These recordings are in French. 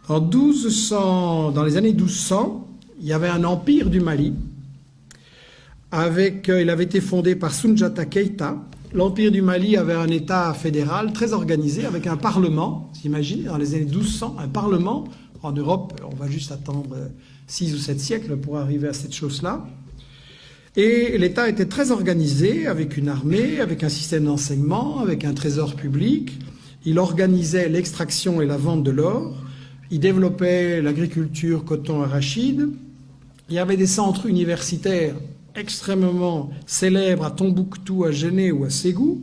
Dans les années 1200, il y avait un empire du Mali. Il avait été fondé par Soundiata Keïta. L'empire du Mali avait un État fédéral très organisé avec un parlement. Vous imaginez, dans les années 1200, un parlement. En Europe, on va juste attendre 6 ou 7 siècles pour arriver à cette chose-là. Et l'État était très organisé, avec une armée, avec un système d'enseignement, avec un trésor public. Il organisait l'extraction et la vente de l'or. Il développait l'agriculture, coton, arachide. Il y avait des centres universitaires extrêmement célèbres à Tombouctou, à Géné ou à Ségou.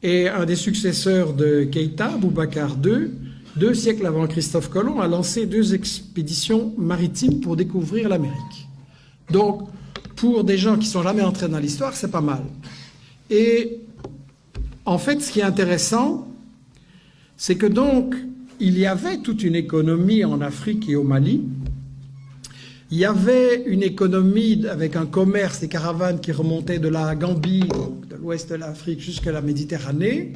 Et un des successeurs de Keïta, Boubacar II, 2 siècles avant Christophe Colomb, a lancé 2 expéditions maritimes pour découvrir l'Amérique. Donc, pour des gens qui ne sont jamais entrés dans l'histoire, c'est pas mal. Et en fait, ce qui est intéressant, c'est que donc, il y avait toute une économie en Afrique et au Mali. Il y avait une économie avec un commerce, des caravanes qui remontaient de la Gambie, donc de l'ouest de l'Afrique jusqu'à la Méditerranée.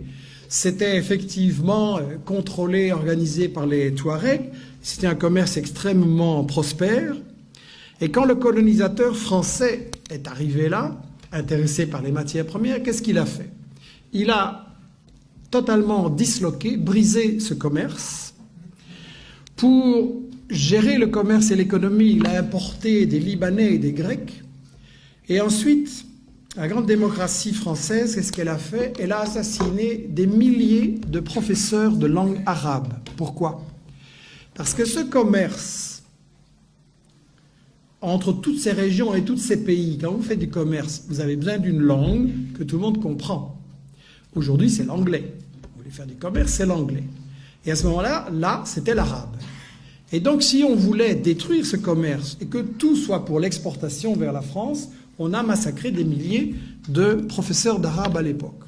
C'était effectivement contrôlé, organisé par les Touaregs. C'était un commerce extrêmement prospère. Et quand le colonisateur français est arrivé là, intéressé par les matières premières, qu'est-ce qu'il a fait? Il a totalement disloqué, brisé ce commerce. Pour gérer le commerce et l'économie, il a importé des Libanais et des Grecs. Et ensuite, la grande démocratie française, qu'est-ce qu'elle a fait? Elle a assassiné des milliers de professeurs de langue arabe. Pourquoi? Parce que ce commerce entre toutes ces régions et tous ces pays, quand vous faites du commerce, vous avez besoin d'une langue que tout le monde comprend. Aujourd'hui, c'est l'anglais. Vous voulez faire du commerce, c'est l'anglais. Et à ce moment-là, c'était l'arabe. Et donc, si on voulait détruire ce commerce et que tout soit pour l'exportation vers la France, on a massacré des milliers de professeurs d'arabe à l'époque.